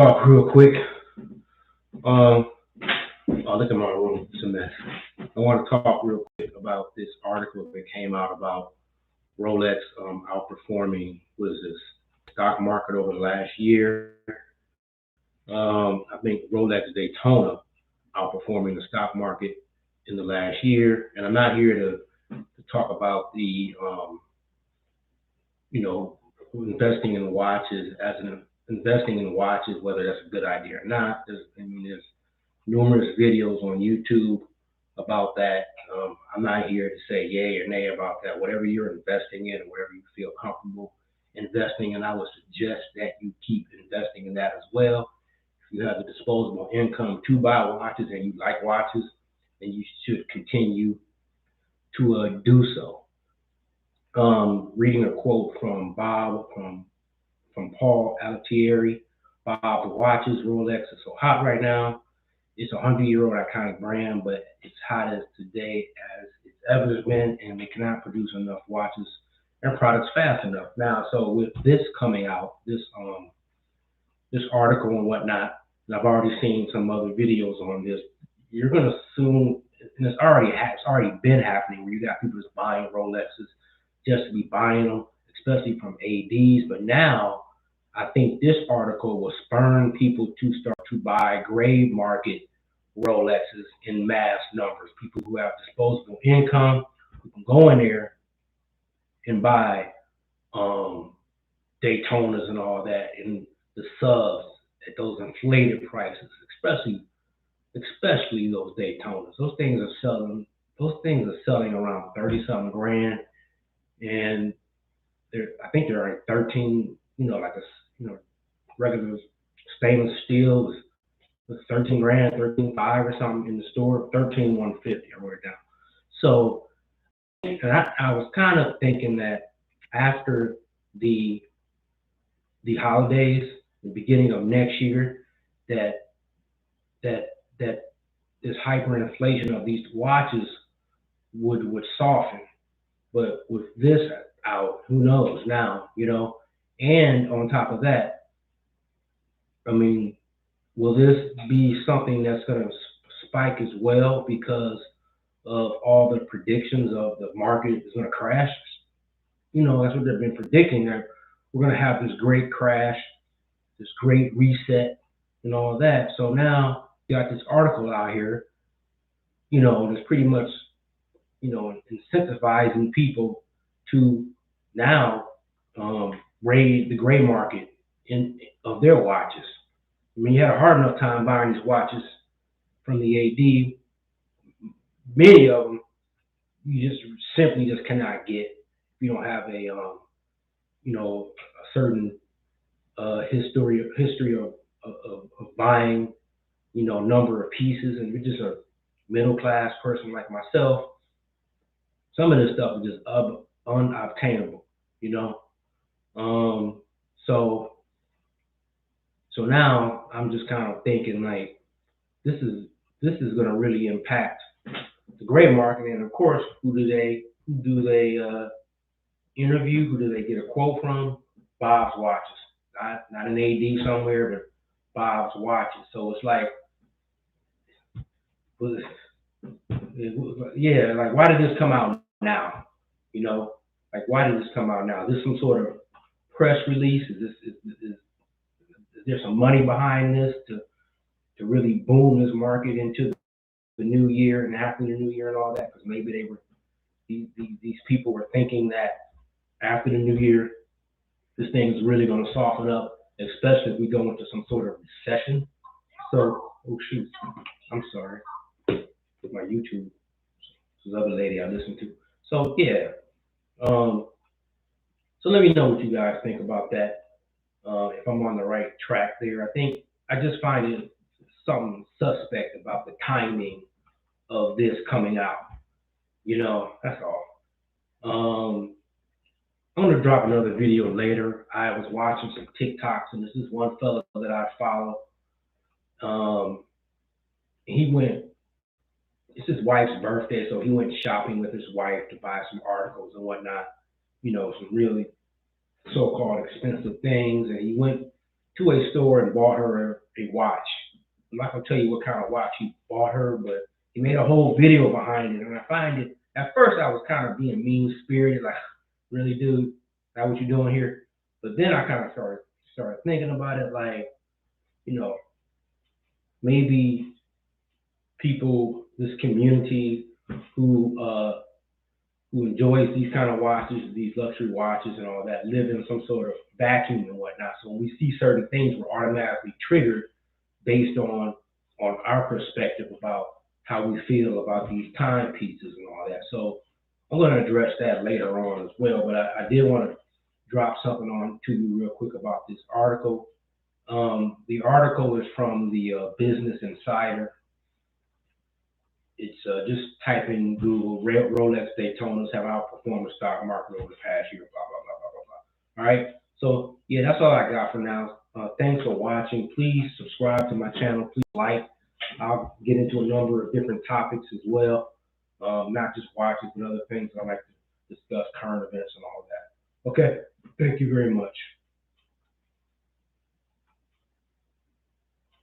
Talk real quick. Um, oh, look at my room. It's a mess. I want to talk real quick about this article that came out about Rolex outperforming what is this stock market over the last year. I think Rolex Daytona outperforming the stock market in the last year. And I'm not here to talk about the you know investing in watches as an investing in watches, whether that's a good idea or not. There's numerous videos on YouTube about that. I'm not here to say yay or nay about that. Whatever you're investing in, or whatever you feel comfortable investing in, I would suggest that you keep investing in that as well. If you have the disposable income to buy watches and you like watches, then you should continue to do so. Reading a quote from Bob from Paul Altieri. Bob's watches, Rolex is so hot right now. It's a 100-year-old iconic brand, but it's hot as today as it's ever been, and they cannot produce enough watches and products fast enough. Now, so with this coming out, this article and whatnot, and I've already seen some other videos on this. You're gonna soon, and it's already been happening, where you got people just buying Rolexes just to be buying them, especially from ADs. But now, I think this article will spurn people to start to buy gray market Rolexes in mass numbers. People who have disposable income who can go in there and buy um, Daytonas and all that, and the subs at those inflated prices, especially those Daytonas. Those things are selling around 30 something grand, and I think they're like 13. Like a regular stainless steel was 13 grand, 13.5 or something in the store, 13,150. I wrote it down. So, and I was kind of thinking that after the the holidays, the beginning of next year, that that that this hyperinflation of these watches would soften. But with this out, who knows now? And on top of that, I mean, will this be something that's going to spike as well because of all the predictions of the market is going to crash? That's what they've been predicting. That we're going to have this great crash, this great reset, and all of that. So now you got this article out here, that's pretty much, incentivizing people to now raise the gray market in of their watches. I mean, you had a hard enough time buying these watches from the AD. Many of them you just simply just cannot get if you don't have a certain history of buying, number of pieces. And if you're just a middle class person like myself, some of this stuff is just unobtainable, you know. Um, so so now I'm just kind of thinking like this is this is going to really impact the gray market. And of course, who do they interview? Who do they get a quote from? Bob's watches, not an AD somewhere, but Bob's watches. So it's like, yeah, like why did this come out now? You know, like why did this come out now? Is this some sort of press release? Is there some money behind this to really boom this market into the new year and after the new year and all that? Because maybe these people were thinking that after the new year, this thing is really going to soften up, especially if we go into some sort of recession. So, oh shoot, I'm sorry, with my YouTube, this other lady I listen to. So yeah, um, so let me know what you guys think about that. If I'm on the right track there, I think I just find it something suspect about the timing of this coming out. That's all. Um, I'm gonna drop another video later. I was watching some TikToks, and this is one fella that I follow. Um, he went. It's his wife's birthday, so he went shopping with his wife to buy some articles and whatnot. Some really so-called expensive things, and he went to a store and bought her a watch. I'm not gonna tell you what kind of watch he bought her, but he made a whole video behind it. And I find it, at first I was kind of being mean spirited, like, really, dude, is that what you're doing here? But then I kind of started thinking about it, like, you know, maybe people, this community who enjoys these kind of watches, these luxury watches and all that, live in some sort of vacuum and whatnot. So when we see certain things, we're automatically triggered based on our perspective about how we feel about these timepieces and all that. So I'm going to address that later on as well. But I did want to drop something on to you real quick about this article. The article is from the Business Insider. It's just type in Google, Rolex Daytonas have outperformed the stock market over the past year, blah, blah, blah, blah, blah, blah. All right. So, yeah, that's all I got for now. Thanks for watching. Please subscribe to my channel. Please like. I'll get into a number of different topics as well, not just watches, but other things. I like to discuss current events and all that. Okay. Thank you very much.